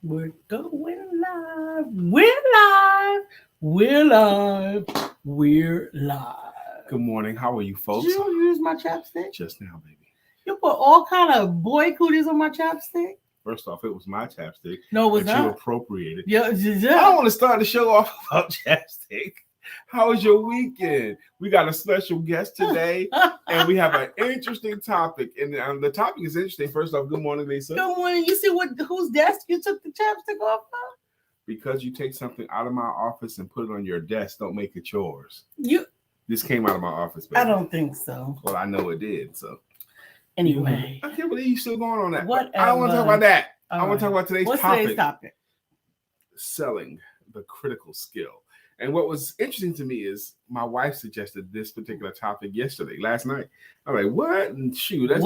We're going live. We're live. We're live. We're live. Good morning. How are you, folks? Did you use my chapstick? Just now, baby. You put all kind of boy cooties on my chapstick? First off, it was my chapstick. No, it was that not. You appropriated. Yeah. I don't want to start the show off about chapstick. How was your weekend? We got a special guest today, and we have an interesting topic. And the topic is interesting. First off, good morning, Lisa. Good morning. You see whose desk you took the chapstick off of? Because you take something out of my office and put it on your desk, don't make it yours. This came out of my office, baby. I don't think so. Well, I know it did. So anyway, I can't believe you're still going on that. Whatever. I don't want to talk about that. All I want to talk about today's What's topic. Today's topic? Selling, the critical skill. And what was interesting to me is my wife suggested this particular topic last night. I'm like, what? And shoot, that's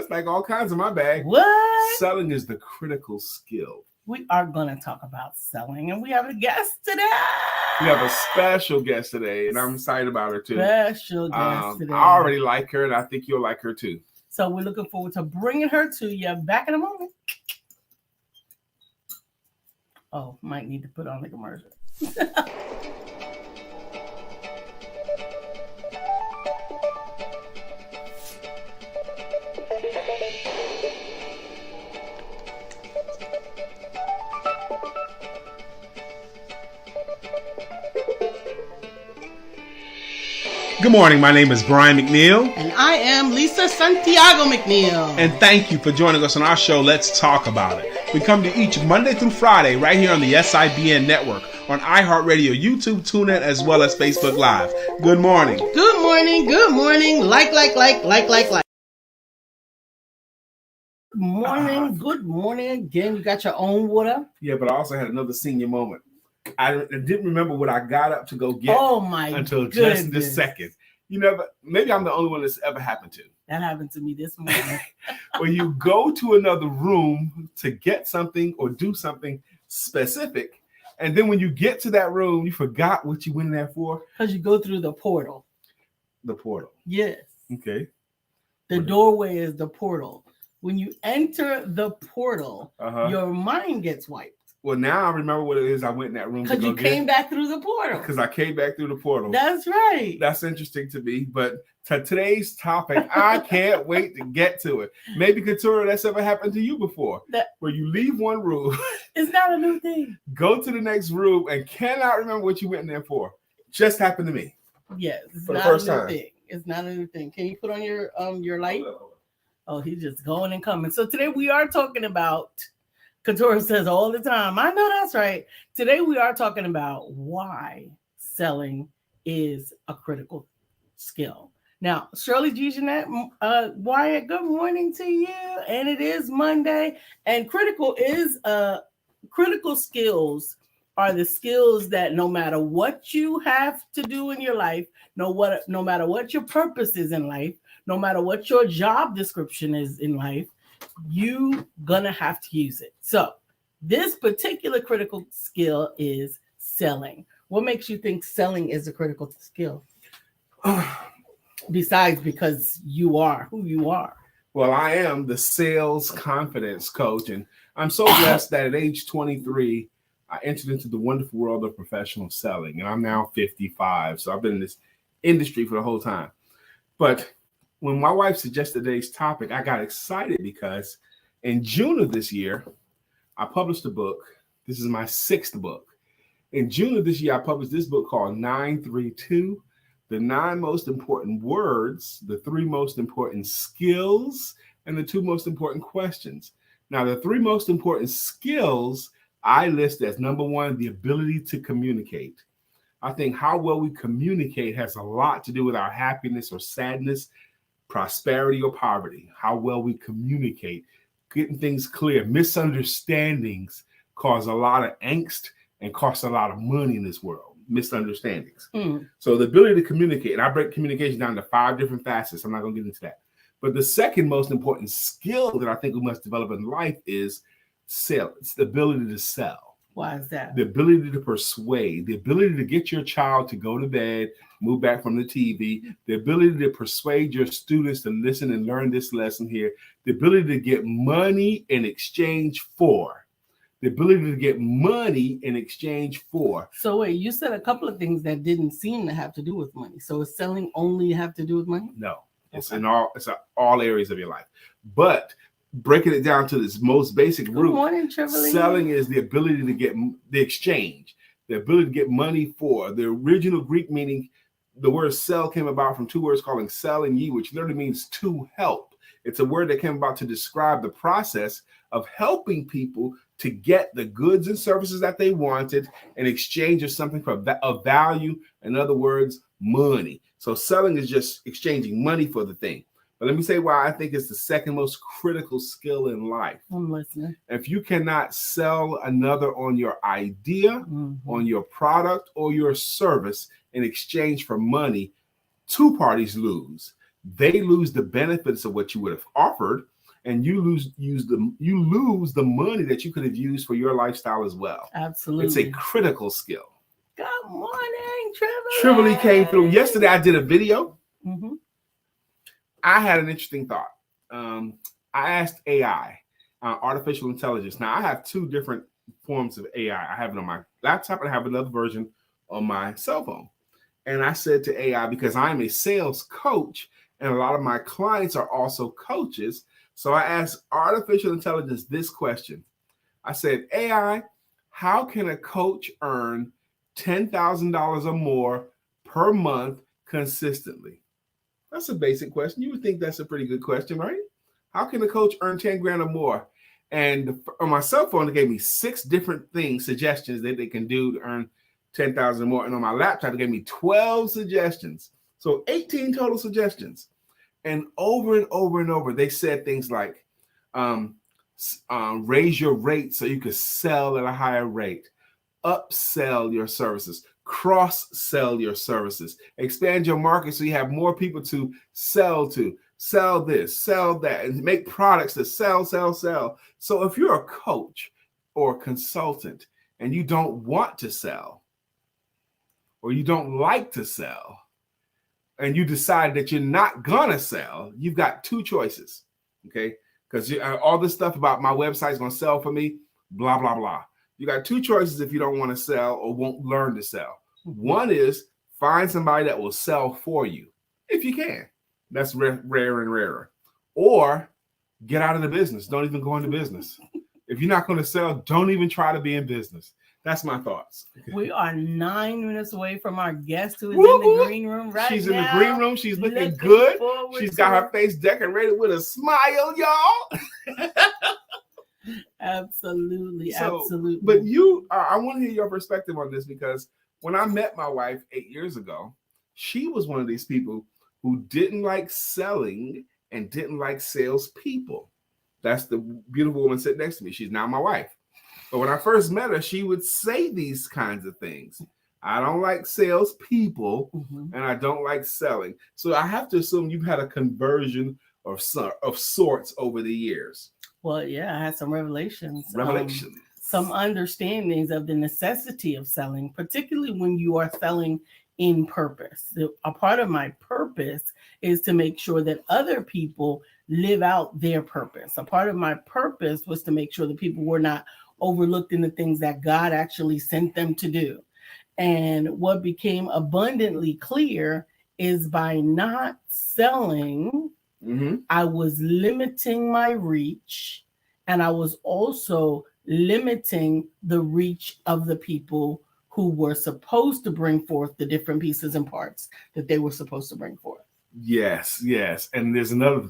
like all kinds of my bag. What? Selling is the critical skill. We are going to talk about selling, and we have a guest today. We have a special guest today, and I'm excited about her too. Special guest today. I already like her, and I think you'll like her too. So we're looking forward to bringing her to you. Back in a moment. Oh, might need to put on the commercial. Good morning. My name is Brian McNeill. And I am Lisa Santiago McNeill. And thank you for joining us on our show, Let's Talk About It. We come to each Monday through Friday right here on the SIBN network, on iHeartRadio, YouTube, TuneIn, as well as Facebook Live. Good morning. Good morning. Good morning. Like. Morning. Good morning again. You got your own water? Yeah, but I also had another senior moment. I didn't remember what I got up to go get until just this second. You know, maybe I'm the only one that's ever happened to. That happened to me this morning. When you go to another room to get something or do something specific, and then when you get to that room, you forgot what you went there for. Because you go through the portal. The portal. Yes. Okay. The doorway is the portal. When you enter the portal, your mind gets wiped. Well, now I remember what it is. I went in that room because you came back through the portal. Because I came back through the portal. That's right. That's interesting to me. But to today's topic, I can't wait to get to it. Maybe, Couture, that's ever happened to you before. Where you leave one room. It's not a new thing. Go to the next room and cannot remember what you went in there for. Just happened to me. Yes. For the first time. It's not a new thing. Can you put on your light? Oh, he's just going and coming. So today we are talking about, Couture says all the time, I know that's right. Today we are talking about why selling is a critical skill. Now, Shirley G. Jeanette, Wyatt, good morning to you. And it is Monday. And critical skills are the skills that no matter what you have to do in your life, no matter what your purpose is in life, no matter what your job description is in life, you gonna have to use it. So this particular critical skill is selling. What makes you think selling is a critical skill? Besides because you are who you are. Well, I am the sales confidence coach, and I'm so blessed that at age 23, I entered into the wonderful world of professional selling, and I'm now 55. So I've been in this industry for the whole time. But when my wife suggested today's topic, I got excited because in June of this year, I published a book. This is my 6th book. In June of this year, I published this book called 932, The 9 Most Important Words, the 3 Most Important Skills, and the 2 Most Important Questions. Now, the 3 most important skills I list as number 1, the ability to communicate. I think how well we communicate has a lot to do with our happiness or sadness, prosperity or poverty, how well we communicate, getting things clear. Misunderstandings cause a lot of angst and cost a lot of money in this world. Misunderstandings. So the ability to communicate, and I break communication down to 5 different facets. I'm not going to get into that. But the second most important skill that I think we must develop in life is sell. It's the ability to sell. Why is that? The ability to persuade, the ability to get your child to go to bed, move back from the TV, the ability to persuade your students to listen and learn this lesson here, the ability to get money in exchange for. the ability to get money in exchange for. So wait, you said a couple of things that didn't seem to have to do with money. So is selling only have to do with money? No, it's Okay. it's all areas of your life. But breaking it down to this most basic root, Morning, selling is the ability to get the exchange, the ability to get money for. The original Greek meaning, the word sell came about from two words calling sell and ye, which literally means to help. It's a word that came about to describe the process of helping people to get the goods and services that they wanted in exchange of something of value. In other words, money. So selling is just exchanging money for the thing. But let me say why I think it's the second most critical skill in life. I'm listening. If you cannot sell another on your idea, on your product, or your service in exchange for money, two parties lose. They lose the benefits of what you would have offered, and you lose the money that you could have used for your lifestyle as well. Absolutely. It's a critical skill. Good morning, Trivoli came through. Yesterday I did a video. Mm-hmm. I had an interesting thought. I asked AI, artificial intelligence. Now I have two different forms of AI. I have it on my laptop and I have another version on my cell phone. And I said to AI, because I'm a sales coach and a lot of my clients are also coaches, so I asked artificial intelligence this question. I said, AI, how can a coach earn $10,000 or more per month consistently? That's a basic question. You would think that's a pretty good question, right? How can a coach earn 10 grand or more? And on my cell phone, it gave me 6 different things, suggestions that they can do to earn 10,000 or more. And on my laptop, it gave me 12 suggestions. So 18 total suggestions. And over, they said things like, raise your rate so you could sell at a higher rate, upsell your services, cross-sell your services, expand your market so you have more people to, sell this, sell that, and make products that sell. So if you're a coach or a consultant and you don't want to sell, or you don't like to sell, and you decide that you're not gonna sell, you've got 2 choices, okay? Because all this stuff about my website is gonna sell for me, blah, blah, blah. You got 2 choices if you don't want to sell or won't learn to sell. One is find somebody that will sell for you, if you can. That's rare and rarer. Or get out of the business. Don't even go into business. If you're not going to sell, don't even try to be in business. That's my thoughts. We are 9 minutes away from our guest who is in the green room right now. She's in the green room. She's looking good. She's got her face decorated with a smile, y'all. Absolutely. But I want to hear your perspective on this, because when I met my wife 8 years ago, she was one of these people who didn't like selling and didn't like salespeople. That's the beautiful woman sitting next to me. She's now my wife. But when I first met her, she would say these kinds of things. I don't like salespeople, and I don't like selling. So I have to assume you've had a conversion of sorts over the years. Well, yeah, I had some revelations. Revelations. Some understandings of the necessity of selling, particularly when you are selling in purpose. A part of my purpose is to make sure that other people live out their purpose. A part of my purpose was to make sure that people were not overlooked in the things that God actually sent them to do. And what became abundantly clear is by not selling, I was limiting my reach, and I was also limiting the reach of the people who were supposed to bring forth the different pieces and parts that they were supposed to bring forth. Yes. And there's another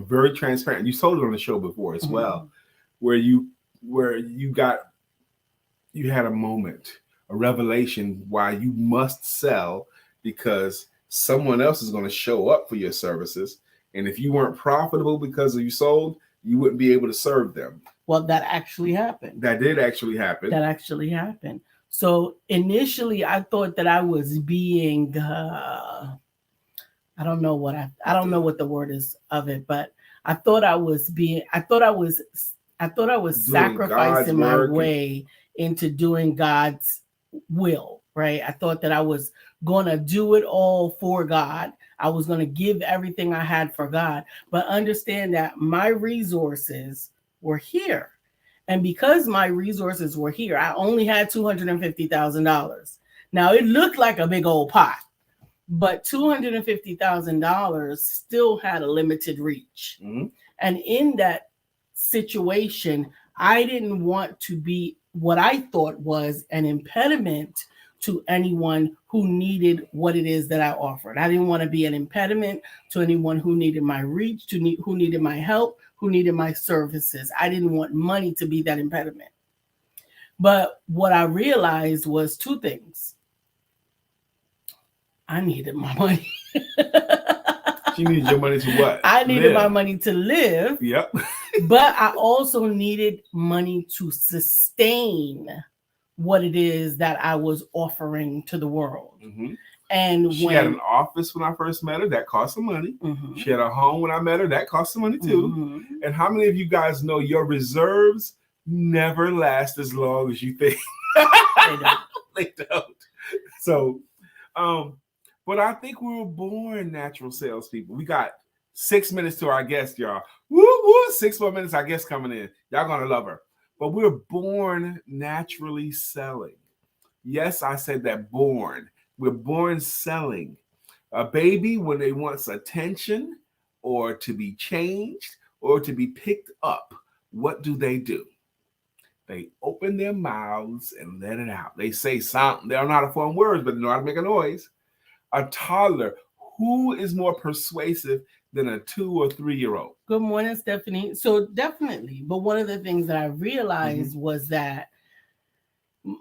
very transparent, you told it on the show before as well, where you had a moment, a revelation why you must sell, because someone else is going to show up for your services. And if you weren't profitable because you sold, you wouldn't be able to serve them. Well, that actually happened. That did actually happen. That actually happened. So initially, I thought that I was being, I don't know what the word is of it, but I thought I was sacrificing my way into doing God's will, right? I thought that I was going to do it all for God. I was going to give everything I had for God, but understand that my resources were here. And because my resources were here, I only had $250,000. Now it looked like a big old pot, but $250,000 still had a limited reach. Mm-hmm. And in that situation, I didn't want to be what I thought was an impediment to anyone who needed what it is that I offered. I didn't want to be an impediment to anyone who needed my reach, who needed my help, who needed my services. I didn't want money to be that impediment. But what I realized was two things. I needed my money. She needed your money to what? I needed my money to live. Yep. But I also needed money to sustain what it is that I was offering to the world. Mm-hmm. And she had an office when I first met her. That cost some money. Mm-hmm. She had a home when I met her. That cost some money too. Mm-hmm. And how many of you guys know your reserves never last as long as you think? They don't. So, but I think we were born natural salespeople. We got 6 minutes to our guest, y'all. Woo woo! 6 more minutes, our guest coming in. Y'all gonna love her. But we're born naturally selling. Yes, I said that, born. We're born selling. A baby, when they wants attention or to be changed or to be picked up, what do? They open their mouths and let it out. They say something. They don't know how to form words, but they know how to make a noise. A toddler, who is more persuasive than a 2 or 3-year-old? Good morning, Stephanie. So definitely. But one of the things that I realized was that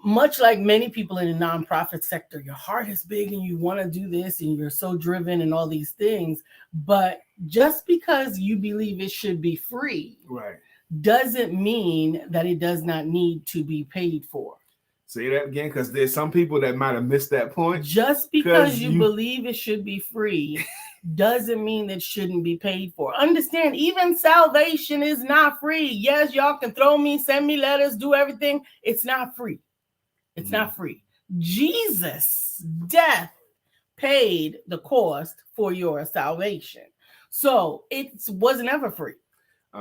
much like many people in the nonprofit sector, your heart is big and you want to do this and you're so driven and all these things. But just because you believe it should be free, right, doesn't mean that it does not need to be paid for. Say that again, because there's some people that might have missed that point. Just because you believe it should be free doesn't mean that it shouldn't be paid for. Understand, even salvation is not free. Yes, y'all can throw me, send me letters, do everything. It's not free. It's not free. Jesus' death paid the cost for your salvation. So it wasn't ever free.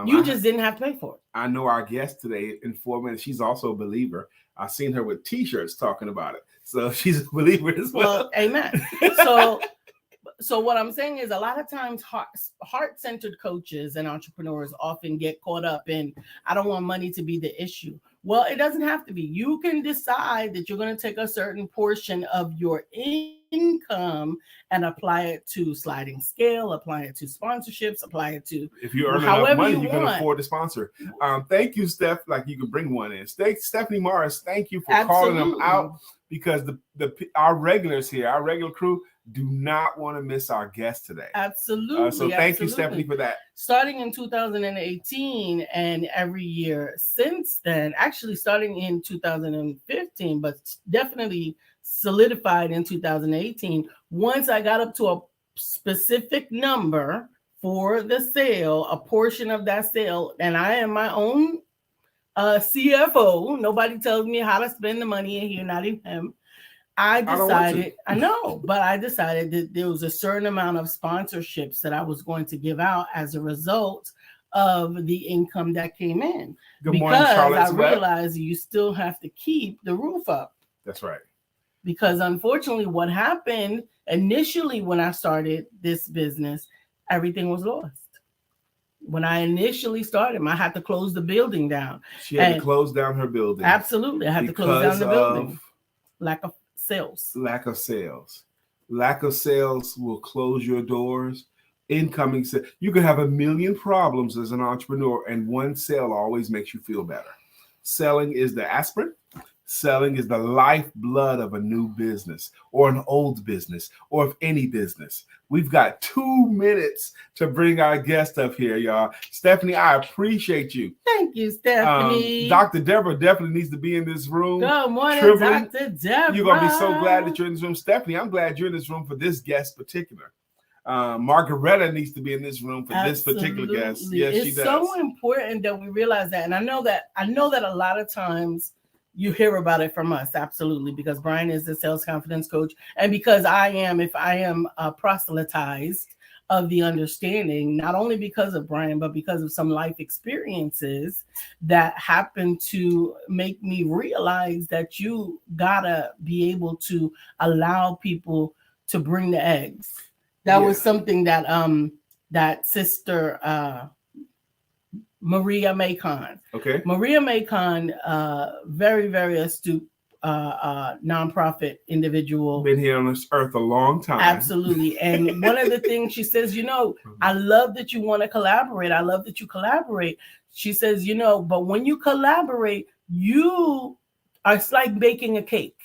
You just didn't have to pay for it. I know our guest today in 4 minutes. She's also a believer. I've seen her with T-shirts talking about it. So she's a believer as well. Amen. So what I'm saying is a lot of times heart-centered coaches and entrepreneurs often get caught up in, I don't want money to be the issue. Well, it doesn't have to be. You can decide that you're going to take a certain portion of your income and apply it to sliding scale, apply it to sponsorships, apply it to if you earn enough money, you can afford to sponsor. Thank you, Steph. Like you can bring one in. Stephanie Morris, thank you for calling them out, because our regulars here, our regular crew, do not want to miss our guest today. Absolutely. So thank you, Stephanie, for that. Starting in 2018 and every year since then, actually starting in 2015, but definitely solidified in 2018. Once I got up to a specific number for the sale, a portion of that sale, and I am my own CFO. Nobody tells me how to spend the money in here, not even him. I decided that there was a certain amount of sponsorships that I was going to give out as a result of the income that came in. Good morning, Charlotte. I realized you still have to keep the roof up. That's right. Because unfortunately, what happened initially when I started this business, everything was lost. When I initially started, I had to close the building down. She had to close down her building. Absolutely. I had to close down the building. Lack of sales will close your doors. Incoming sales. You could have a million problems as an entrepreneur, and one sale always makes you feel better. Selling is the aspirin. Selling is the lifeblood of a new business or an old business or of any business. We've got 2 minutes to bring our guest up here, y'all. Stephanie, I appreciate you. Thank you, Stephanie. Dr. Deborah definitely needs to be in this room. Good morning, Tripling. Dr. Deborah. You're going to be so glad that you're in this room. Stephanie, I'm glad you're in this room for this guest particular. Margaretta needs to be in this room for this particular guest. Yes, she does. It's so important that we realize that. And I know that a lot of times you hear about it from us, absolutely, because Brian is the sales confidence coach, and because if I am proselytized of the understanding, not only because of Brian, but because of some life experiences that happened to make me realize that you gotta be able to allow people to bring the eggs. That was something that that sister Maria Macon. Okay. Maria Macon, very, very astute nonprofit individual. Been here on this earth a long time. Absolutely. And one of the things she says, I love that you want to collaborate. I love that you collaborate. She says, but when you collaborate, it's like baking a cake.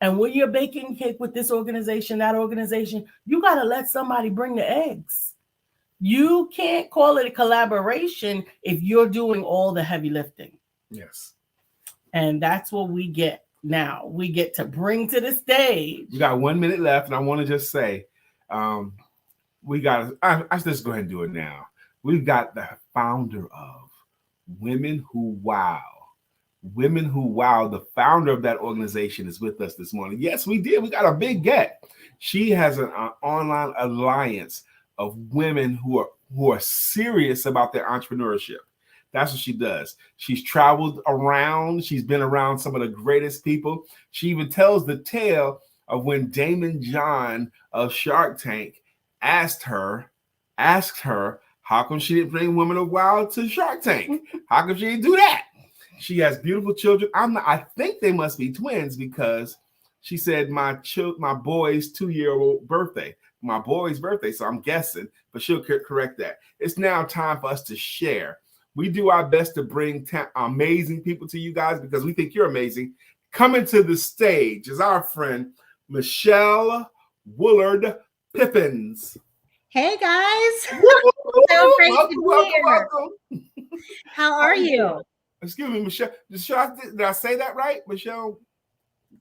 And when you're baking cake with this organization, that organization, you got to let somebody bring the eggs. You can't call it a collaboration if you're doing all the heavy lifting. Yes. And that's what we get now. We get to bring to the stage. We got 1 minute left, and I want to just say, I just go ahead and do it now. We've got the founder of Women Who Wow. Women Who Wow, the founder of that organization, is with us this morning. Yes, we did. We got a big get. She has an online alliance of women who are serious about their entrepreneurship. That's what she does. She's traveled around. She's been around some of the greatest people. She even tells the tale of when Damon John of Shark Tank asked her, how come she didn't bring Women of Wow to Shark Tank? How come she didn't do that? She has beautiful children. I think they must be twins because she said my boy's 2-year-old birthday. My boy's birthday, so I'm guessing, but she'll correct that. It's now time for us to share. We do our best to bring amazing people to you guys because we think you're amazing. Coming to the stage is our friend Michelle Woolard Pippins. Hey guys, so great to be here. Welcome. How are you? Excuse me, Michelle. Did I say that right, Michelle?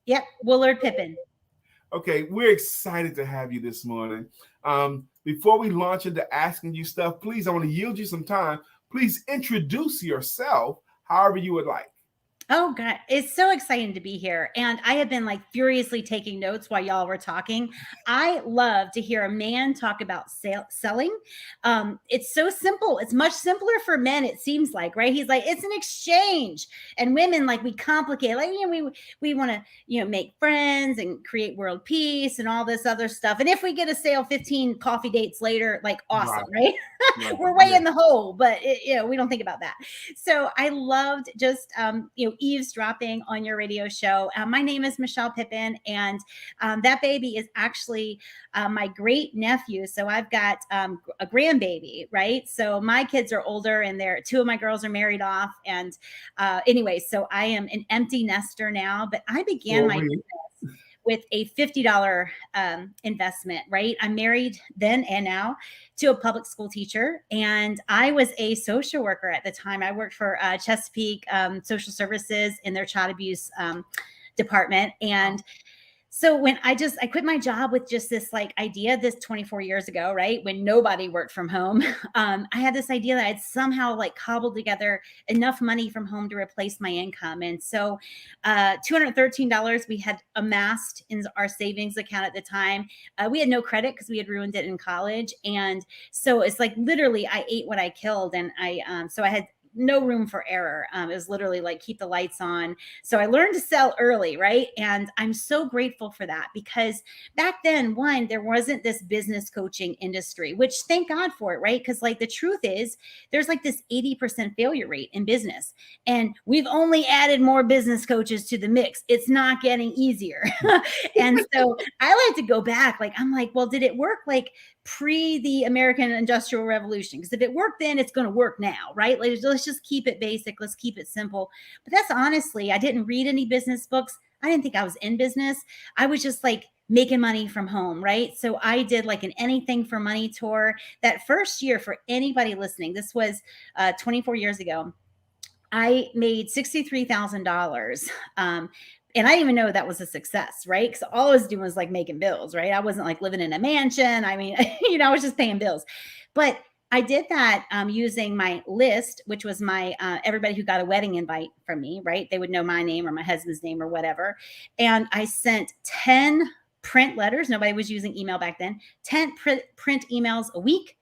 Yep, Woolard Pippin. Okay, we're excited to have you this morning. Before we launch into asking you stuff, please, I want to yield you some time. Please introduce yourself however you would like. Oh, God. It's so exciting to be here. And I have been furiously taking notes while y'all were talking. I love to hear a man talk about selling. It's so simple. It's much simpler for men, it seems like, right? He's like, it's an exchange. And women, we complicate, we want to, make friends and create world peace and all this other stuff. And if we get a sale 15 coffee dates later, awesome, right? We're way in the hole, but we don't think about that. So I loved just, eavesdropping on your radio show. My name is Michelle Pippin, and that baby is actually my great nephew. So I've got a grandbaby, right? So my kids are older, and two of my girls are married off. And anyway, so I am an empty nester now, but I began my business with a $50 investment, right? I'm married then and now to a public school teacher. And I was a social worker at the time. I worked for Chesapeake Social Services in their child abuse department. And so when I quit my job with just this idea, this 24 years ago, right? When nobody worked from home, I had this idea that I'd somehow cobbled together enough money from home to replace my income. And so $213 we had amassed in our savings account at the time. We had no credit because we had ruined it in college. And so it's literally I ate what I killed. And so I had no room for error. It was literally keep the lights on. So I learned to sell early, right? And I'm so grateful for that because back then, there wasn't this business coaching industry, which thank God for it, right? Because the truth is there's this 80% failure rate in business. And we've only added more business coaches to the mix. It's not getting easier. And so I like to go back. I'm well, did it work pre the American Industrial Revolution? Because if it worked then, it's going to work now, right? Let's just keep it basic. Let's keep it simple. But that's honestly, I didn't read any business books. I didn't think I was in business. I was just making money from home, right? So I did an Anything for Money tour. That first year, for anybody listening, this was 24 years ago, I made $63,000. And I didn't even know that was a success, right? Because all I was doing was making bills, right? I wasn't living in a mansion. I mean, I was just paying bills. But I did that using my list, which was my everybody who got a wedding invite from me, right? They would know my name or my husband's name or whatever. And I sent 10 print letters. Nobody was using email back then. 10 print emails a week.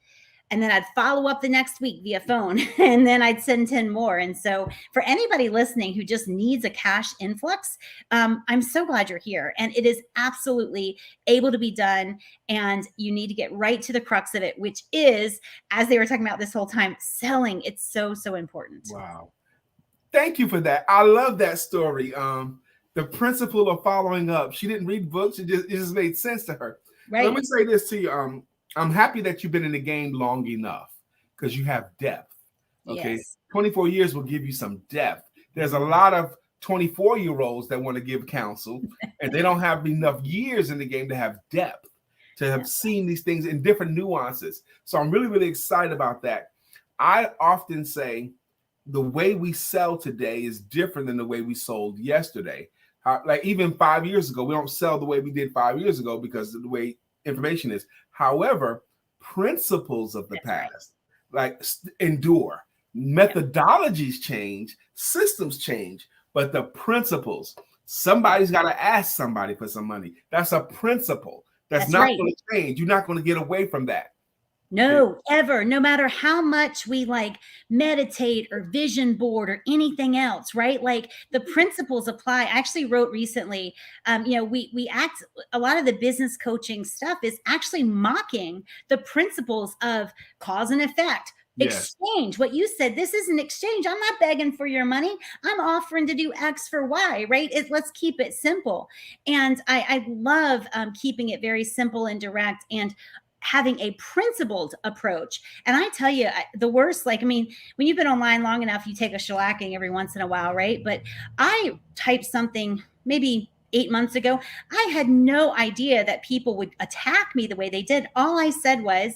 And then I'd follow up the next week via phone, and then I'd send 10 more. And so for anybody listening who just needs a cash influx, I'm so glad you're here. And it is absolutely able to be done. And you need to get right to the crux of it, which is, as they were talking about this whole time, selling. It's so, so important. Wow. Thank you for that. I love that story. The principle of following up. She didn't read books. It just made sense to her. Right. Let me say this to you. I'm happy that you've been in the game long enough because you have depth. Okay. Yes. 24 years will give you some depth. There's a lot of 24-year-olds that want to give counsel and they don't have enough years in the game to have depth, to have seen these things in different nuances. So I'm really, really excited about that. I often say the way we sell today is different than the way we sold yesterday. Like even 5 years ago, we don't sell the way we did 5 years ago because of the way information is. However, principles of the past, like endure, methodologies change, systems change, but the principles, somebody's got to ask somebody for some money. That's a principle. That's not going to change. You're not going to get away from that. No, ever, no matter how much we like meditate or vision board or anything else, right? Like the principles apply. I actually wrote recently, we act, a lot of the business coaching stuff is actually mocking the principles of cause and effect. Yes. Exchange. What you said, this is an exchange. I'm not begging for your money. I'm offering to do X for Y, right? Let's keep it simple. And I love keeping it very simple and direct and having a principled approach. And I tell you, the worst, when you've been online long enough, you take a shellacking every once in a while, right? But I typed something maybe 8 months ago. I had no idea that people would attack me the way they did. All I said was,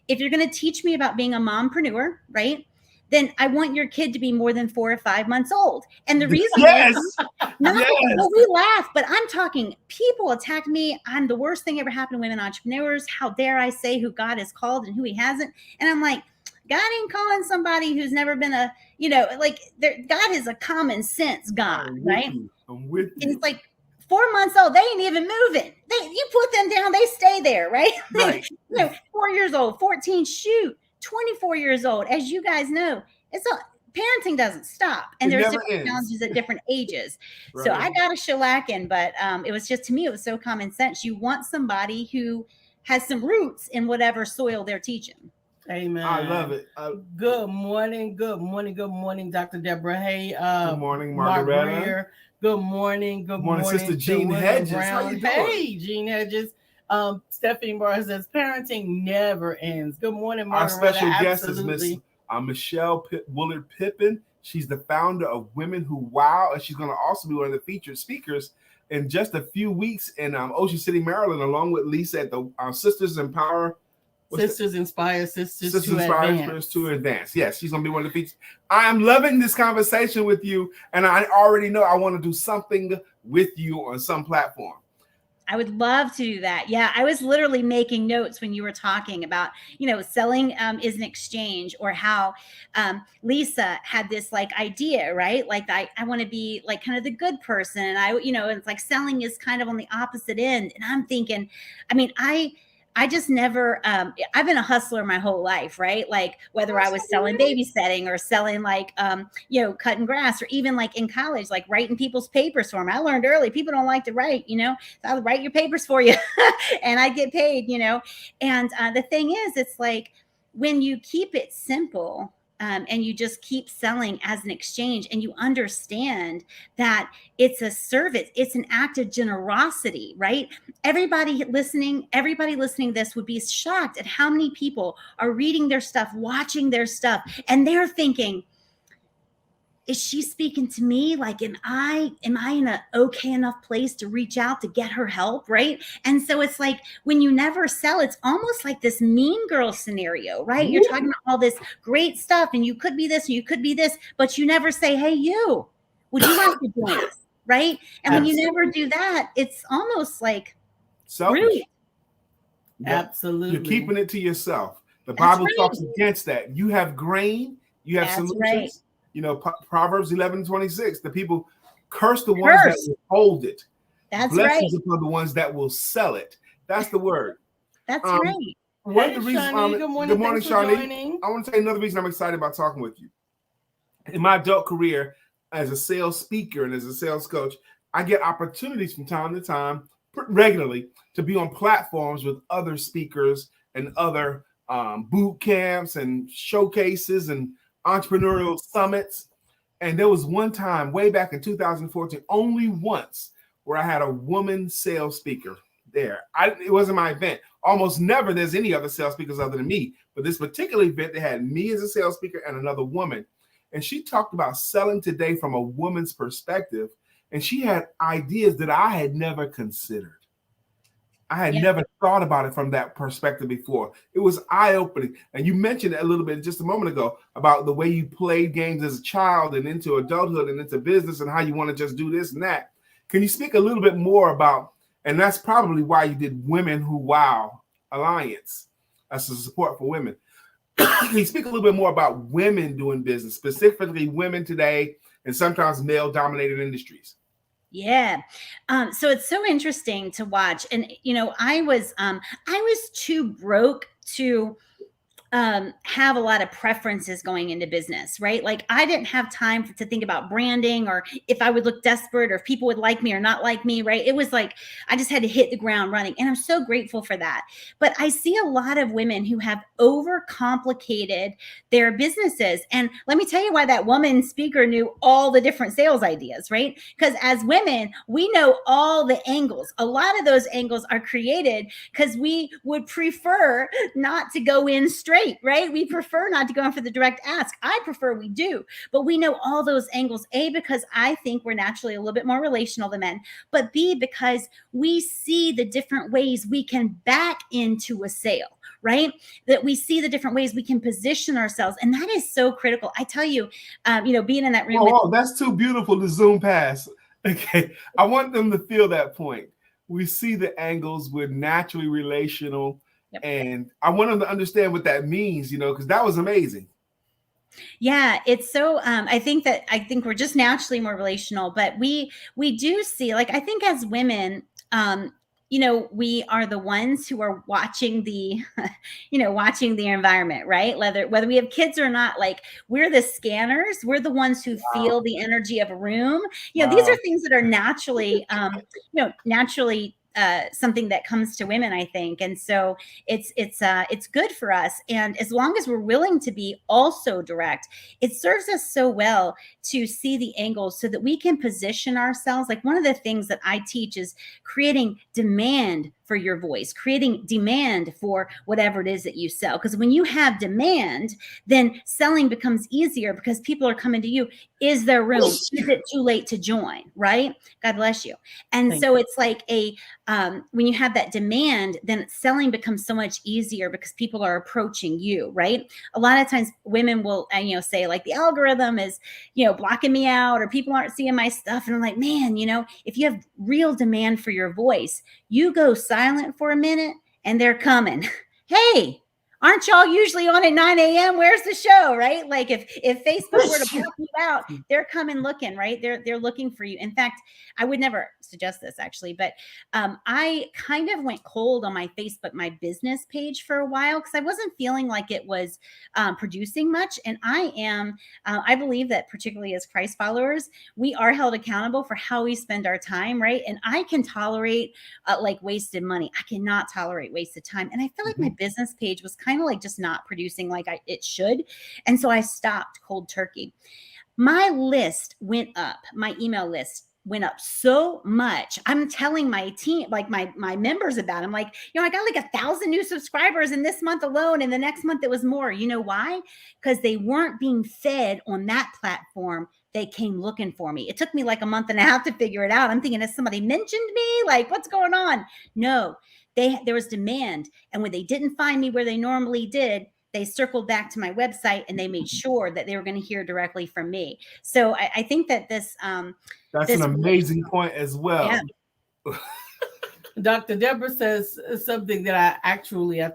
if you're going to teach me about being a mompreneur, right, then I want your kid to be more than 4 or 5 months old. And the reason is, well, we laugh, but I'm talking, people attack me. I'm the worst thing ever happened to women entrepreneurs. How dare I say who God has called and who he hasn't? And I'm like, God ain't calling somebody who's never been God is a common sense God, right? I'm with you. And it's like 4 months old, they ain't even moving. You put them down, they stay there, right? Right. 4 years old, 14, shoot. 24 years old, as you guys know, parenting doesn't stop, and there's different challenges at different ages. Right. So I got a shellacking, but it was just, to me, it was so common sense. You want somebody who has some roots in whatever soil they're teaching. Amen. I love it. Good morning, Dr. Deborah. Hey, good morning, Margaretta. Good morning, Sister Jean Hedges. How you doing? Hey, Jean Hedges. Stephanie Barr says parenting never ends. Good morning, Margaretta. Our special guest is Miss Michelle Willard Pippin. She's the founder of Women Who Wow, and she's going to also be one of the featured speakers in just a few weeks in Ocean City, Maryland, along with Lisa at the Sisters Empower. Sisters Inspire Sisters to Advance. Yes, she's going to be one of the features. I am loving this conversation with you, and I already know I want to do something with you on some platform. I would love to do that. Yeah, I was literally making notes when you were talking about, selling is an exchange, or how Lisa had this idea, right? Like I want to be kind of the good person. And it's like selling is kind of on the opposite end. And I'm thinking, I just never, I've been a hustler my whole life, right? Like whether I was selling babysitting or selling cutting grass, or even in college, writing people's papers for them. I learned early, people don't like to write, so I'll write your papers for you and I get paid, And the thing is, it's when you keep it simple, and you just keep selling as an exchange, and you understand that it's a service, it's an act of generosity, right? Everybody listening to this would be shocked at how many people are reading their stuff, watching their stuff, and they're thinking, is she speaking to me? Am I in an okay enough place to reach out to get her help, right? And so it's when you never sell, it's almost like this mean girl scenario, right? You're talking about all this great stuff, and you could be this, and you could be this, but you never say, hey, you, would you like to join us, right? And when you never do that, it's almost selfish. Absolutely. You're keeping it to yourself. The Bible talks against that. You have grain, you have solutions. Right. Proverbs 11:26, the people curse the ones that withhold it. That's Blessings right. upon the ones that will sell it. That's the word. That's Um, right. One Hey, of the reasons, Shawnee, good morning. Thanks for Shawnee. joining. I want to tell you another reason I'm excited about talking with you. In my adult career as a sales speaker and as a sales coach, I get opportunities from time to time, regularly, to be on platforms with other speakers and other boot camps and showcases and entrepreneurial summits. And there was one time way back in 2014, only once, where I had a woman sales speaker there. It wasn't my event. Almost never there's any other sales speakers other than me. But this particular event, they had me as a sales speaker and another woman. And she talked about selling today from a woman's perspective. And she had ideas that I had never considered. I had never thought about it from that perspective before. It was eye-opening. And you mentioned it a little bit just a moment ago about the way you played games as a child and into adulthood and into business and how you want to just do this and that. Can you speak a little bit more about, and that's probably why you did Women Who Wow Alliance as a support for women. Can you speak a little bit more about women doing business, specifically women today and sometimes male-dominated industries? Yeah. So it's so interesting to watch. And I was too broke to have a lot of preferences going into business, right? Like I didn't have time to think about branding or if I would look desperate or if people would like me or not like me, right? It was like I just had to hit the ground running. And I'm so grateful for that. But I see a lot of women who have overcomplicated their businesses. And let me tell you why that woman speaker knew all the different sales ideas, right? Because as women, we know all the angles. A lot of those angles are created because we would prefer not to go in straight. Right? We prefer not to go in for the direct ask. I prefer we do, but we know all those angles. A, because I think we're naturally a little bit more relational than men, but B, because we see the different ways we can back into a sale, right? That we see the different ways we can position ourselves. And that is so critical. I tell you, being in that room. Oh, that's too beautiful to zoom past. Okay. I want them to feel that point. We see the angles. We're naturally relational. Yep. And I want them to understand what that means, because that was amazing. Yeah, it's so I think we're just naturally more relational, but we do see, like, I think as women, we are the ones who are watching the watching the environment, right? Whether we have kids or not, like we're the scanners, we're the ones who feel the energy of a room. These are things that are naturally something that comes to women, I think. And so it's good for us. And as long as we're willing to be also direct, it serves us so well to see the angles so that we can position ourselves. Like one of the things that I teach is creating demand for your voice, creating demand for whatever it is that you sell. Because when you have demand, then selling becomes easier because people are coming to you. Is there room? Is it too late to join? Right? God bless you. And so it's like when you have that demand, then selling becomes so much easier because people are approaching you, right? A lot of times women will, say like the algorithm is, blocking me out or people aren't seeing my stuff. And I'm like, man, if you have real demand for your voice, you go silent for a minute and they're coming. Hey, aren't y'all usually on at 9 a.m.? Where's the show, right? Like if Facebook were to block you out, they're coming looking, right? They're looking for you. In fact, I would never suggest this actually, but I kind of went cold on my Facebook, my business page for a while because I wasn't feeling like it was producing much. And I believe that particularly as Christ followers, we are held accountable for how we spend our time, right? And I can tolerate like wasted money. I cannot tolerate wasted time. And I feel like my business page was kind of like just not producing like it should. And so I stopped cold turkey. My list went up, my email list went up so much. I'm telling my team, like my members about it. I'm like, I got like 1,000 new subscribers in this month alone. And the next month it was more. You know why? Because they weren't being fed on that platform. They came looking for me. It took me like a month and a half to figure it out. I'm thinking, has somebody mentioned me? Like, what's going on? No, there was demand. And when they didn't find me where they normally did, they circled back to my website and they made sure that they were going to hear directly from me. So I think that this that's an amazing point as well. Yeah. Dr. Deborah says something that I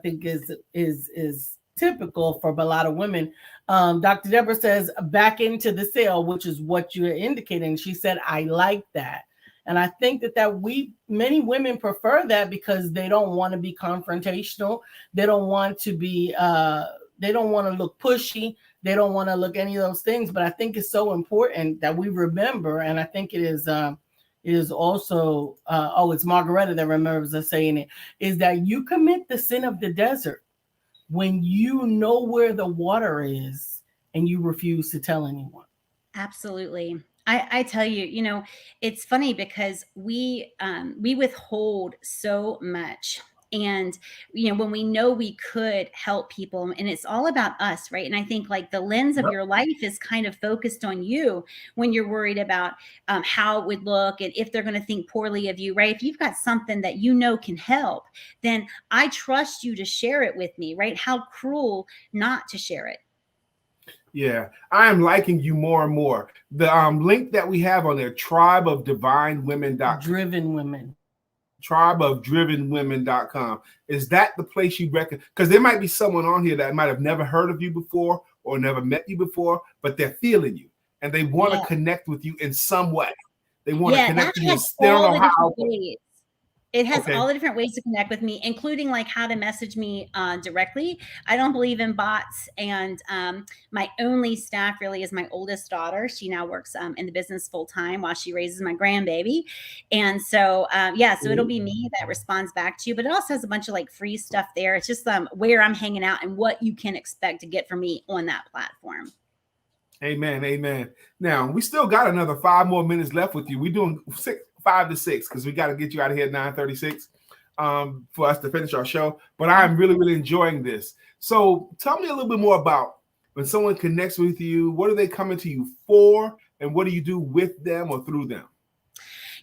think is typical for a lot of women. Dr. Deborah says back into the sale, which is what you're indicating. She said, I like that. And I think that many women prefer that because they don't want to be confrontational. They don't want to be, they don't want to look pushy. They don't want to look any of those things. But I think it's so important that we remember. And I think it is also, it's Margareta that remembers us saying it, is that you commit the sin of the desert when you know where the water is and you refuse to tell anyone. Absolutely. I tell you, it's funny because we withhold so much. And when we know we could help people, and it's all about us, right? And I think like the lens of your life is kind of focused on you when you're worried about how it would look and if they're going to think poorly of you, right? If you've got something that can help, then I trust you to share it with me, right? How cruel not to share it. Yeah, I am liking you more and more. The link that we have on there, tribeofdivinewomen.com. Driven women. Tribeofdrivenwomen.com. Is that the place you reckon? Because there might be someone on here that might have never heard of you before or never met you before, but they're feeling you and they want to connect with you in some way. They want to connect with you. They don't know how. It has all the different ways to connect with me, including like how to message me directly. I don't believe in bots. And my only staff really is my oldest daughter. She now works in the business full time while she raises my grandbaby. And so, so it'll be me that responds back to you. But it also has a bunch of like free stuff there. It's just where I'm hanging out and what you can expect to get from me on that platform. Amen. Amen. Now, we still got another 5 more minutes left with you. We're doing 5 to 6 because we got to get you out of here at 9:36 for us to finish our show. But I'm really, really enjoying this. So tell me a little bit more about when someone connects with you, what are they coming to you for? And what do you do with them or through them?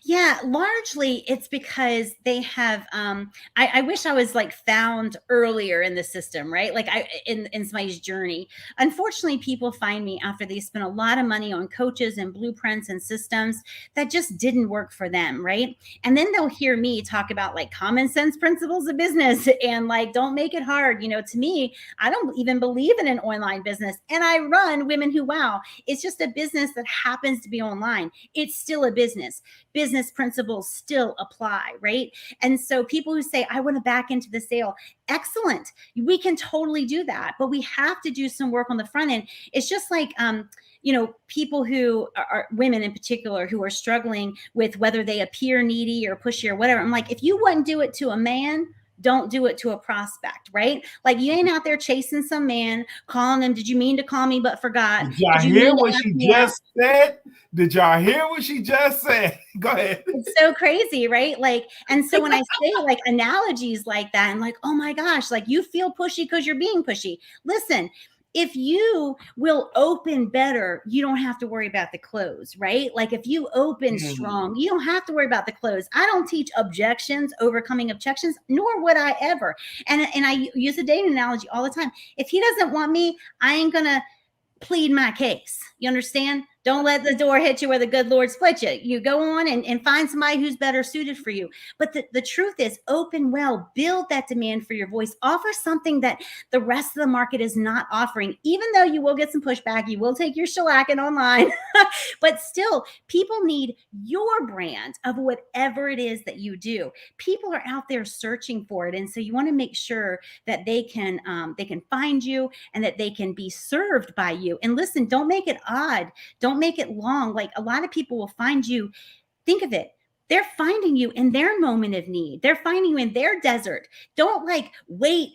Yeah, largely it's because they have, I wish I was like found earlier in the system, right? Like in somebody's journey. Unfortunately, people find me after they spend a lot of money on coaches and blueprints and systems that just didn't work for them, right? And then they'll hear me talk about like common sense principles of business and like, don't make it hard. To me, I don't even believe in an online business. And I run Women Who Wow. It's just a business that happens to be online. It's still a business. Business principles still apply, right? And so people who say, I want to back into the sale, excellent. We can totally do that, but we have to do some work on the front end. It's just like, people who are women in particular who are struggling with whether they appear needy or pushy or whatever. I'm like, if you wouldn't do it to a man, don't do it to a prospect, right? Like you ain't out there chasing some man, calling them, did you mean to call me but forgot? Did y'all hear what she just said? Did y'all hear what she just said? Go ahead. It's so crazy, right? Like, and so when I say like analogies like that, I'm like, oh my gosh, like you feel pushy because you're being pushy. Listen, if you will open better, you don't have to worry about the close, right? Like if you open strong, you don't have to worry about the close. I don't teach objections, overcoming objections, nor would I ever. And I use a dating analogy all the time. If he doesn't want me, I ain't gonna plead my case. You understand? Don't let the door hit you where the good Lord split you. You go on and find somebody who's better suited for you. But the truth is, open well, build that demand for your voice, offer something that the rest of the market is not offering, even though you will get some pushback, you will take your shellacking online, but still people need your brand of whatever it is that you do. People are out there searching for it. And so you want to make sure that they can find you and that they can be served by you. And listen, don't make it odd. Don't make it long. Like a lot of people will find you. Think of it. They're finding you in their moment of need. They're finding you in their desert. Don't like wait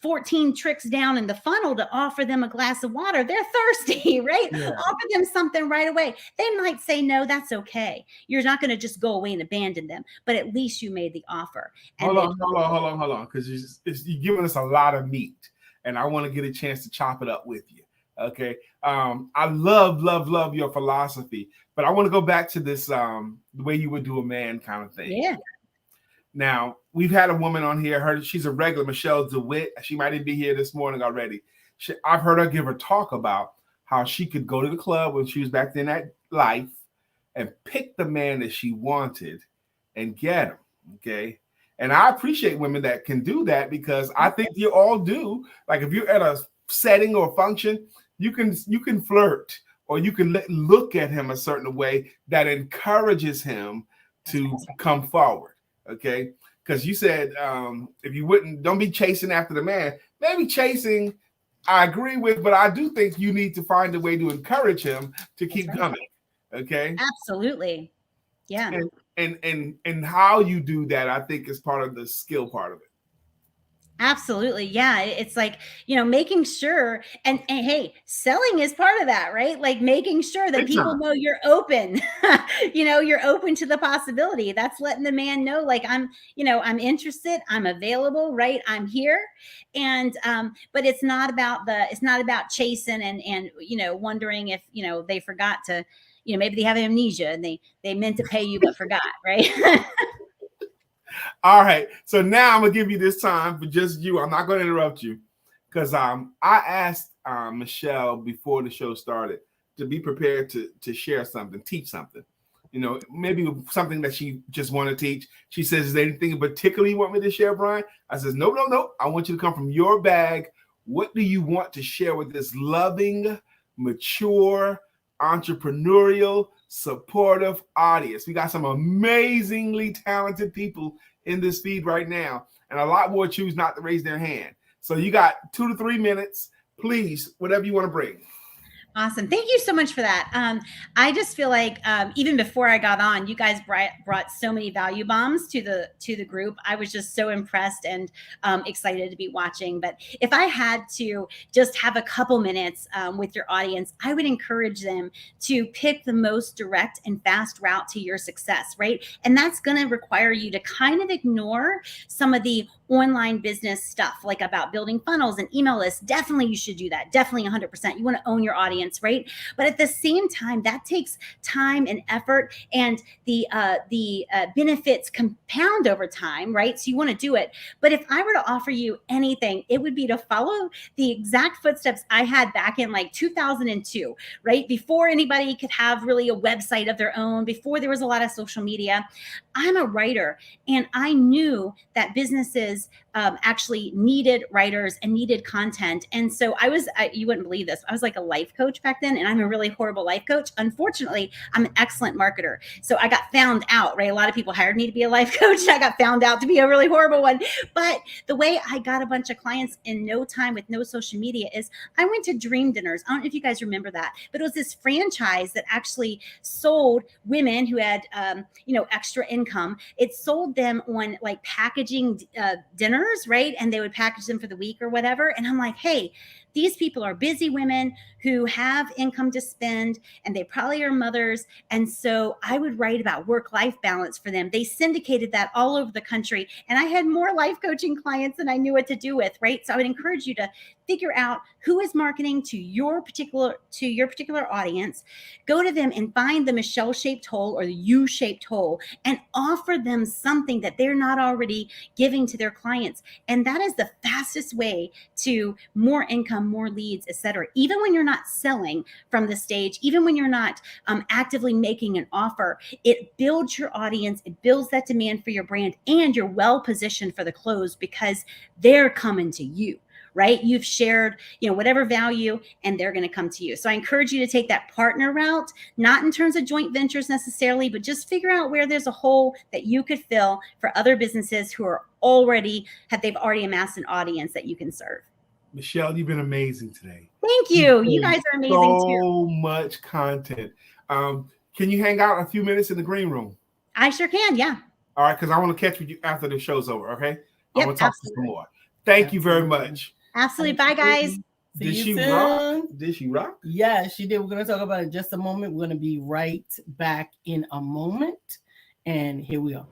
14 tricks down in the funnel to offer them a glass of water. They're thirsty, right? Yeah. Offer them something right away. They might say, no, that's okay. You're not going to just go away and abandon them, but at least you made the offer. And hold on. Because you're giving us a lot of meat and I want to get a chance to chop it up with you. Okay. I love your philosophy, but I want to go back to this, the way you would do a man kind of thing. Yeah. Now we've had a woman on here, she's a regular, Michelle DeWitt. She might even be here this morning already. I've heard her give her talk about how she could go to the club when she was back in that life and pick the man that she wanted and get him. Okay. And I appreciate women that can do that because I think you all do. Like if you're at a setting or function, you can flirt or you can look at him a certain way that encourages him to come forward. Okay. Because you said if you don't be chasing after the man. Maybe chasing, I agree with, but I do think you need to find a way to encourage him to keep coming. Okay. Absolutely. Yeah. And how you do that, I think, is part of the skill part of it. Absolutely. Yeah. It's like, making sure and hey, selling is part of that, right? Like making sure that people know you're open, you're open to the possibility. That's letting the man know, like, I'm interested, I'm available, right? I'm here. And, but it's not about chasing and, wondering if, they forgot to, maybe they have amnesia and they meant to pay you, but forgot, right? All right. So now I'm going to give you this time for just you. I'm not going to interrupt you because I asked Michelle before the show started to be prepared to share something, teach something, maybe something that she just want to teach. She says, is there anything in particular you want me to share, Brian? I says, no. I want you to come from your bag. What do you want to share with this loving, mature, entrepreneurial, supportive audience? We got some amazingly talented people in this feed right now, and a lot more choose not to raise their hand. So you got 2 to 3 minutes. Please, whatever you want to bring. Awesome. Thank you so much for that. I just feel like even before I got on, you guys brought so many value bombs to the group. I was just so impressed and excited to be watching. But if I had to just have a couple minutes with your audience, I would encourage them to pick the most direct and fast route to your success, right? And that's going to require you to kind of ignore some of the online business stuff, like about building funnels and email lists. Definitely you should do that. Definitely 100%. You want to own your audience, right? But at the same time, that takes time and effort, and the benefits compound over time, right? So you want to do it. But if I were to offer you anything, it would be to follow the exact footsteps I had back in like 2002, right? Before anybody could have really a website of their own, before there was a lot of social media. I'm a writer, and I knew that businesses actually needed writers and needed content. And so you wouldn't believe this, I was like a life coach back then, and I'm a really horrible life coach. Unfortunately, I'm an excellent marketer. So I got found out, right? A lot of people hired me to be a life coach. I got found out to be a really horrible one. But the way I got a bunch of clients in no time with no social media is I went to dream dinners. I don't know if you guys remember that, but it was this franchise that actually sold women who had, extra income. It sold them on like packaging dinners, right? And they would package them for the week or whatever. And I'm like, hey, these people are busy women who have income to spend, and they probably are mothers. And so I would write about work-life balance for them. They syndicated that all over the country. And I had more life coaching clients than I knew what to do with, right? So I would encourage you to figure out who is marketing to your particular audience. Go to them and find the Michelle-shaped hole or the U-shaped hole and offer them something that they're not already giving to their clients. And that is the fastest way to more income, more leads, etc. Even when you're not selling from the stage, even when you're not actively making an offer, it builds your audience, it builds that demand for your brand, and you're well positioned for the close because they're coming to you, right? You've shared, whatever value, and they're going to come to you. So I encourage you to take that partner route, not in terms of joint ventures necessarily, but just figure out where there's a hole that you could fill for other businesses who are they've already amassed an audience that you can serve. Michelle, you've been amazing today. Thank you. You guys are amazing too. So much content. Can you hang out a few minutes in the green room? I sure can. Yeah. All right. Because I want to catch you after the show's over. Okay. Yep, I want to talk some more. Thank you very much. Absolutely. Bye, guys. Did she rock? Did she rock? Yeah, she did. We're going to talk about it in just a moment. We're going to be right back in a moment. And here we are.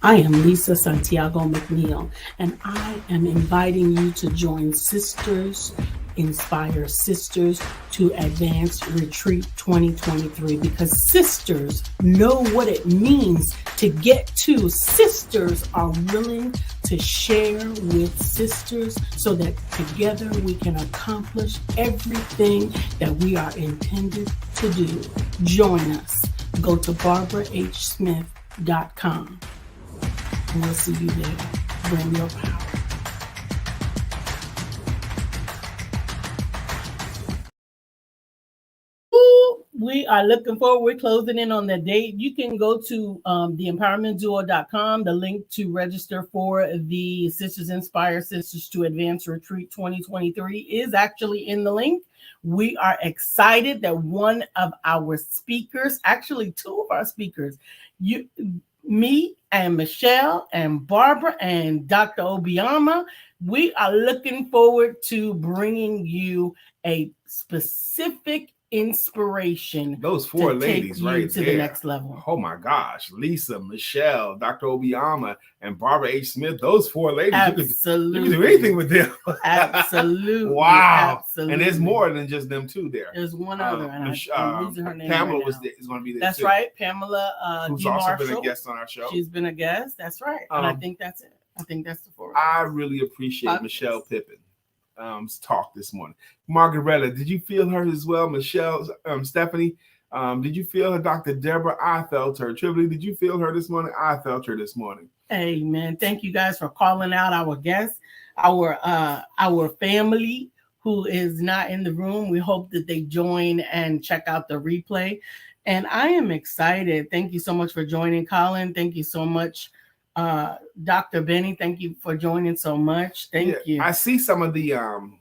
I am Lisa Santiago McNeill, and I am inviting you to join Sisters Inspire Sisters to Advanced Retreat 2023, because sisters know what it means to get to. Sisters are willing to share with sisters so that together we can accomplish everything that we are intended to do. Join us. Go to barbarahsmith.com. And we'll see you there. Bring your power. we are looking forward. We're closing in on the date. You can go to theempowermentduo.com. The link to register for the Sisters Inspire Sisters to Advance Retreat 2023 is actually in the link. We are excited that one of our speakers, actually two of our speakers, me and Michelle and Barbara and Dr. Obiama, we are looking forward to bringing you a specific inspiration. Those four ladies right to there. the next level. Oh my gosh. Lisa, Michelle, Dr. Obiama, and Barbara H. Smith. Those four ladies. Absolutely. You can do anything with them. Absolutely. Wow. Absolutely. And there's more than just them two there. There's one other. And I'm losing her name. Pamela right is going to be there. That's too. Right. Pamela who's D. also Marshall. been a guest on our show. She's been a guest. That's right. And I think that's it. I think that's the four. I really appreciate Michelle Pippin's talk this morning. Margaretta, did you feel her as well? Michelle, Stephanie, did you feel her? Dr. Deborah, I felt her. Tripoli, did you feel her this morning? I felt her this morning. Amen. Thank you guys for calling out our guests, our family who is not in the room. We hope that they join and check out the replay. And I am excited. Thank you so much for joining, Colin. Thank you so much. Dr. Benny, thank you for joining so much. Thank you. I see some of the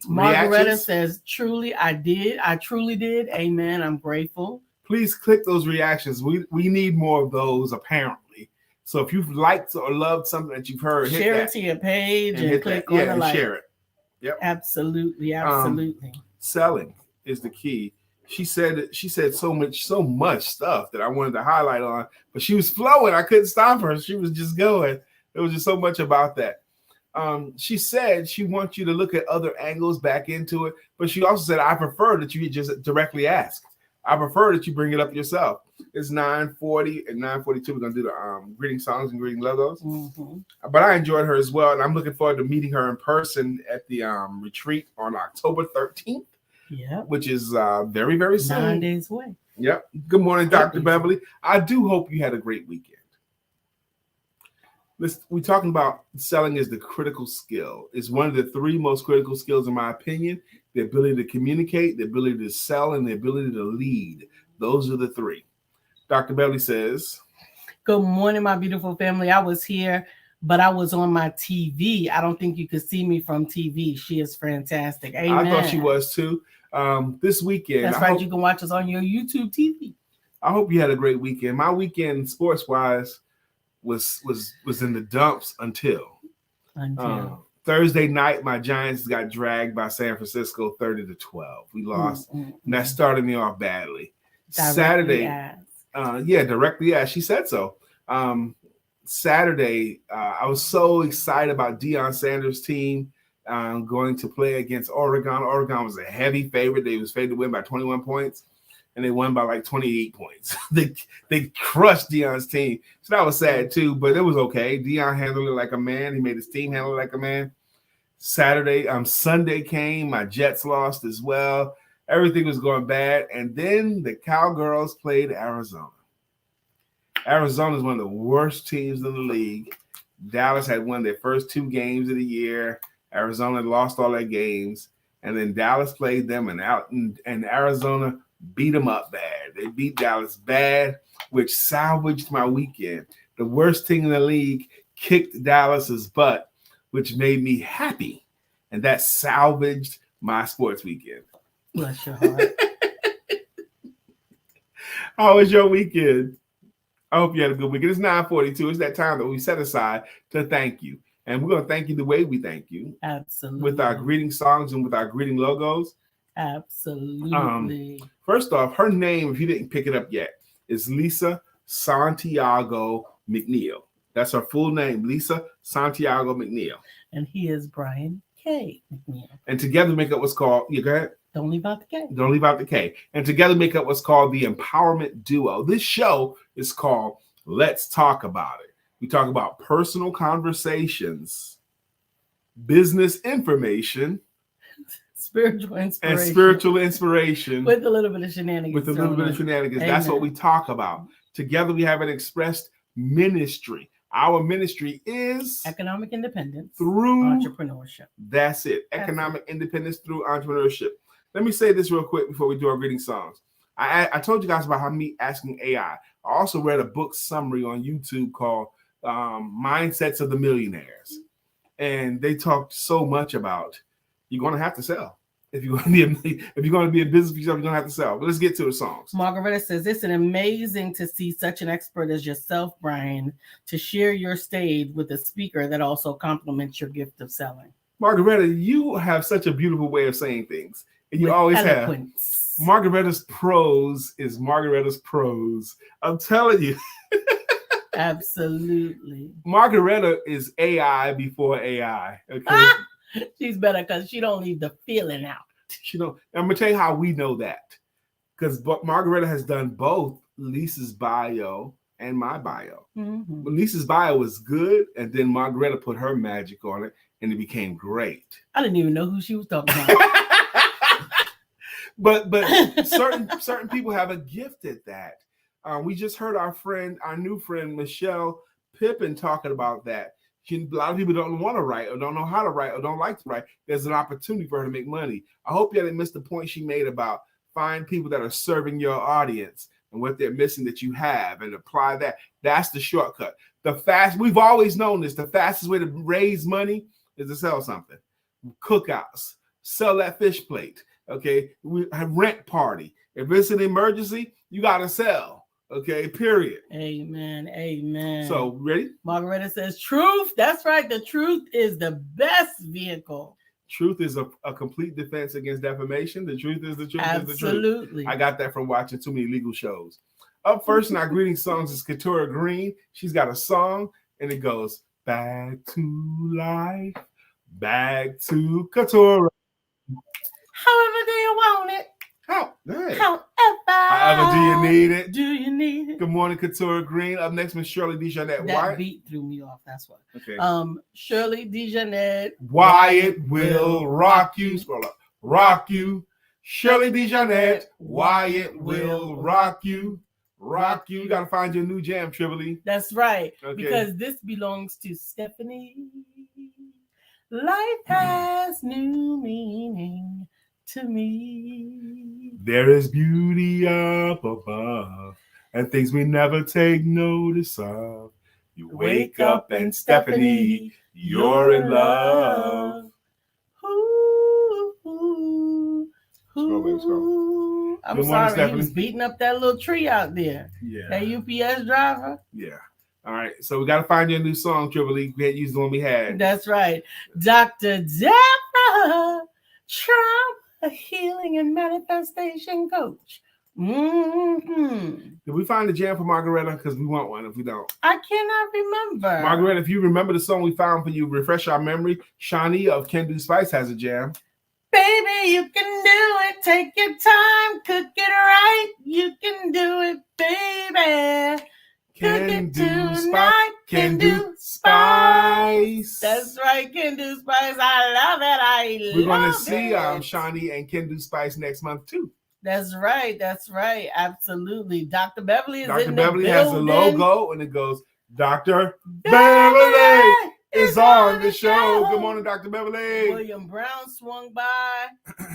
Margareta reactions. says, truly, I did. I truly did. Amen. I'm grateful. Please click those reactions. We need more of those, apparently. So if you've liked or loved something that you've heard, share it to your page and click on the like. Share it. Yep. Absolutely. Absolutely. Selling is the key. She said so much stuff that I wanted to highlight on, but she was flowing. I couldn't stop her. She was just going. There was just so much about that. She said she wants you to look at other angles back into it, but she also said, I prefer that you just directly ask. I prefer that you bring it up yourself. It's 9:40 and 9:42. We're going to do the greeting songs and greeting logos. Mm-hmm. But I enjoyed her as well, and I'm looking forward to meeting her in person at the retreat on October 13th. Yeah, which is very, very soon. 9 days away. Yep. Good morning, Dr. Beverly. I do hope you had a great weekend. We're talking about selling is the critical skill. It's one of the three most critical skills, in my opinion. The ability to communicate, the ability to sell, and the ability to lead. Those are the three. Dr. Beverly says, good morning, my beautiful family. I was here, but I was on my TV. I don't think you could see me from TV. She is fantastic. Amen. I thought she was too. This weekend. That's right. You can watch us on your YouTube TV. I hope you had a great weekend. My weekend, sports-wise, was in the dumps until Thursday night. My Giants got dragged by San Francisco 30-12. We lost, and that started me off badly. Saturday, directly asked. She said so. Saturday, I was so excited about Deion Sanders' team going to play against Oregon. Oregon was a heavy favorite. They was favored to win by 21 points, and they won by like 28 points. They crushed Deion's team. So that was sad too, but it was okay. Deion handled it like a man. He made his team handle it like a man. Sunday came. My Jets lost as well. Everything was going bad. And then the Cowgirls played Arizona. Arizona is one of the worst teams in the league. Dallas had won their first 2 games of the year. Arizona lost all their games. And then Dallas played them, and Arizona beat them up bad. They beat Dallas bad, which salvaged my weekend. The worst team in the league kicked Dallas's butt, which made me happy. And that salvaged my sports weekend. Bless your heart. How was your weekend? I hope you had a good weekend. It's 9:42. It's that time that we set aside to thank you. And we're going to thank you the way we thank you. Absolutely. With our greeting songs and with our greeting logos. Absolutely. First off, her name, if you didn't pick it up yet, is Lisa Santiago McNeill. That's her full name, Lisa Santiago McNeill. And he is Brian K. McNeill. And together make up what's called, go ahead. Don't leave out the K. Don't leave out the K. And together make up what's called the Empowerment Duo. This show is called Let's Talk About It. We talk about personal conversations, business information, spiritual inspiration. And spiritual inspiration. With a little bit of shenanigans. Amen. That's what we talk about. Together we have an expressed ministry. Our ministry is economic independence through entrepreneurship. That's it. Economic independence through entrepreneurship. Let me say this real quick before we do our greeting songs. I told you guys about how me asking AI. I also read a book summary on YouTube called Mindsets of the Millionaires. And they talked so much about you're going to have to sell. If you're going to be in business for yourself, you're going to have to sell. But let's get to the songs. Margaretta says, it's amazing to see such an expert as yourself, Brian, to share your stage with a speaker that also complements your gift of selling. Margaretta, you have such a beautiful way of saying things. And you With always eloquence. have. Margaretta's prose is Margaretta's prose. I'm telling you. Absolutely. Margaretta is AI before AI. Okay. She's better because she don't leave the feeling out. I'm gonna tell you how we know that. Because Margaretta has done both Lisa's bio and my bio. Mm-hmm. But Lisa's bio was good, and then Margaretta put her magic on it, and it became great. I didn't even know who she was talking about. but certain people have a gift at that. We just heard our new friend Michelle Pippin talking about that. A lot of people don't want to write or don't know how to write or don't like to write. There's an opportunity for her to make money. I hope you didn't miss the point she made about find people that are serving your audience and what they're missing that you have and apply that. That's the shortcut. We've always known this. The fastest way to raise money is to sell something. Cookouts, sell that fish plate. Okay, we have rent party. If it's an emergency, you got to sell. Okay, period. Amen. Amen. So, ready? Margaretta says, truth. That's right. The truth is the best vehicle. Truth is a complete defense against defamation. The truth is the truth. Absolutely. Is the truth. I got that from watching too many legal shows. Up first in our greeting songs is Katura Green. She's got a song, and it goes, back to life, back to Katura. However do you want it? However do you need it? Do you need it? Good morning, Katura Green. Up next, Miss Shirley DeJohnette That Wyatt. beat threw me off. That's why. Okay. Shirley DeJohnette Wyatt will rock you. Scroll up. Rock you. Shirley DeJohnette Wyatt will rock you. Rock you. You got to find your new jam, Trivoli. That's right. Okay. Because this belongs to Stephanie. Life has new meaning to me. There is beauty up above and things we never take notice of. You wake up and Stephanie, you're in love. I'm Good morning, sorry, Stephanie. he was beating up that little tree out there. Yeah. That UPS driver. Yeah. All right. So we got to find you a new song, Trivoli. We can't use the one we had. That's right. Dr. Deborah Trauma Healing and Manifestation Coach. Mm-hmm. Did we find the jam for Margaretta? Because we want one if we don't. I cannot remember. Margaretta, if you remember the song we found for you, refresh our memory. Shawnee of Can Do Spice has a jam. Baby, you can do it. Take your time. Cook it right. You can do it, baby. Can do spice. Can do spice. That's right, Can Do Spice. I love it. We're going to see Shawnee and Can Do Spice next month too. That's right. That's right. Absolutely. Dr. Beverly is Dr. in Beverly the has a building. logo and it goes, Dr. Beverly is on the show. Good morning, Dr. Beverly. William Brown swung by,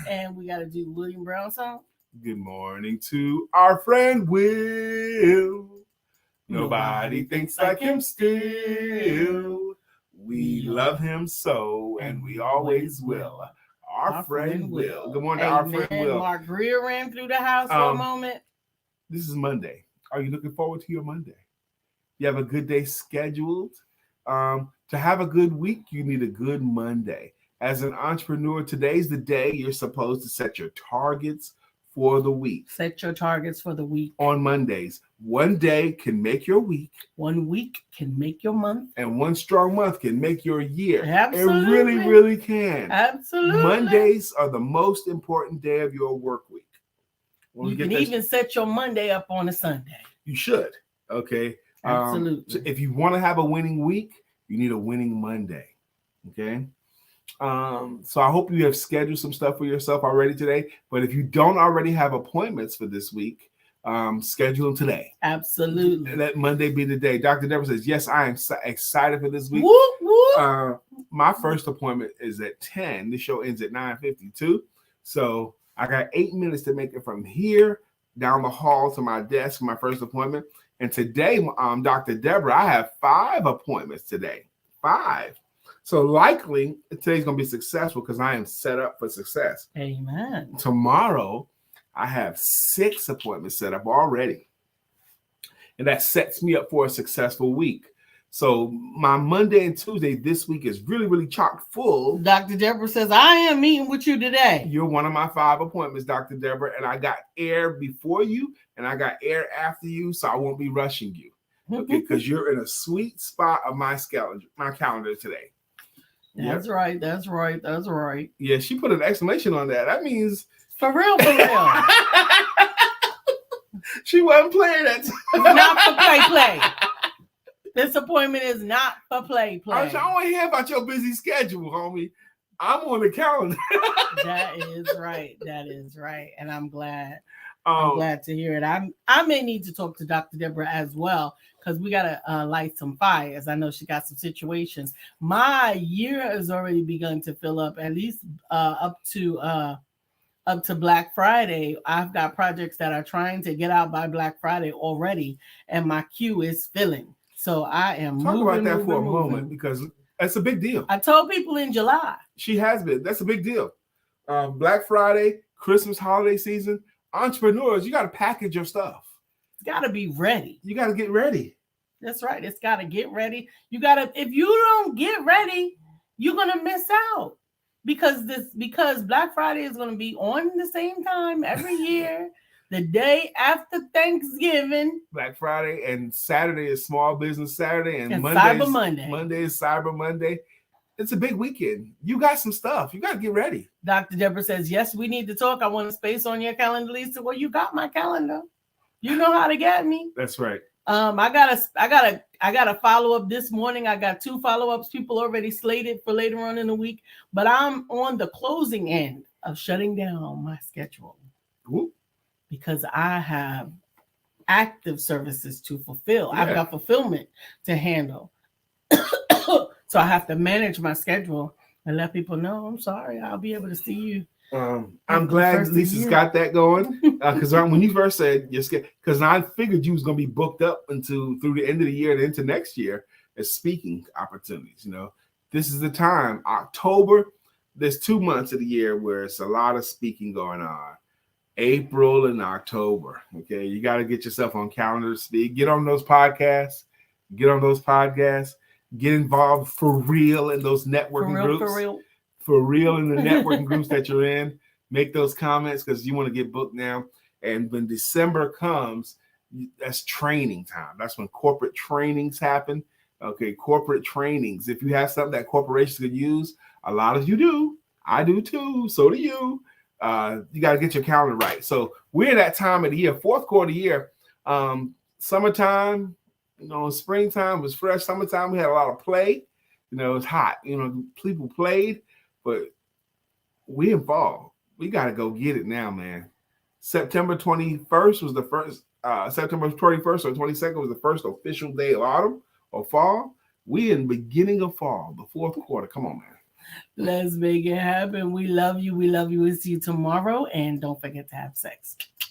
and we got to do William Brown song. Good morning to our friend Will. Nobody thinks like him still. We love him so, and we always will. Our friend Will. Good morning to our friend Will. Mark Greer ran through the house for a moment. This is Monday. Are you looking forward to your Monday? You have a good day scheduled? To have a good week, you need a good Monday. As an entrepreneur, today's the day you're supposed to set your targets for the week. Set your targets for the week. On Mondays. One day can make your week. 1 week can make your month. And one strong month can make your year. Absolutely. It really, really can. Absolutely. Mondays are the most important day of your work week. You can even set your Monday up on a Sunday. You should. Okay. Absolutely. So if you want to have a winning week, you need a winning Monday. Okay. So I hope you have scheduled some stuff for yourself already today. But if you don't already have appointments for this week, schedule them today. Absolutely. Let Monday be the day. Dr. Deborah says, yes, I am excited for this week. Whoop, whoop. My first appointment is at 10. The show ends at 9:52. So I got 8 minutes to make it from here down the hall to my desk for my first appointment. And today, Dr. Deborah, I have 5 appointments today. 5. So likely today's going to be successful because I am set up for success. Amen. Tomorrow, I have 6 appointments set up already. And that sets me up for a successful week. So my Monday and Tuesday this week is really, really chock full. Dr. Deborah says, I am meeting with you today. You're one of my 5 appointments, Dr. Deborah, and I got air before you and I got air after you, so I won't be rushing you. Okay, because you're in a sweet spot of my calendar today. That's right. That's right. That's right. Yeah, she put an exclamation on that. That means for real, for real. She wasn't playing that. It's not for play. This appointment is not for play. I don't want to hear about your busy schedule, homie. I'm on the calendar. That is right. That is right. And I'm glad. I'm glad to hear it. I may need to talk to Dr. Deborah as well because we got to light some fires. I know she got some situations. My year has already begun to fill up, at least up to Black Friday. I've got projects that are trying to get out by Black Friday already, and my queue is filling. So I am talk about that for a moment because that's a big deal. I told people in July. She has been. That's a big deal. Black Friday, Christmas, holiday season. Entrepreneurs, you got to package your stuff. It's got to be ready. You got to get ready. That's right. It's got to get ready. You got to. If you don't get ready, you're gonna miss out because Black Friday is gonna be on the same time every year. The day after Thanksgiving. Black Friday and Saturday is Small Business Saturday and Cyber Monday. Monday is Cyber Monday. It's a big weekend. You got some stuff. You got to get ready. Dr. Deborah says, yes, we need to talk. I want a space on your calendar, Lisa. Well, you got my calendar. You know how to get me. That's right. I got a follow-up this morning. I got 2 follow-ups. People already slated for later on in the week, but I'm on the closing end of shutting down my schedule. Ooh. Because I have active services to fulfill. Yeah. I've got fulfillment to handle. So I have to manage my schedule and let people know, I'm sorry, I'll be able to see you. I'm glad Lisa's got that going. Because when you first said you're scared, because I figured you was going to be booked up through the end of the year and into next year as speaking opportunities. You know, this is the time. October, there's 2 months of the year where it's a lot of speaking going on. April and October. Okay, you got to get yourself on calendar to speak. Get on those podcasts. Get involved for real in those networking groups. For real in the networking groups that you're in. Make those comments because you want to get booked now. And when December comes, that's training time. That's when corporate trainings happen. Okay, corporate trainings. If you have something that corporations could use, a lot of you do. I do too. So do you. You got to get your calendar right. So we're in that time of the year, 4th quarter year, summertime, springtime was fresh. Summertime, we had a lot of play. It's hot. People played, but we in fall. We got to go get it now, man. September 21st was the first, September 21st or 22nd was the first official day of autumn or fall. We in beginning of fall, the 4th quarter. Come on, man. Let's make it happen. We love you. We love you. We'll see you tomorrow. And don't forget to have sex.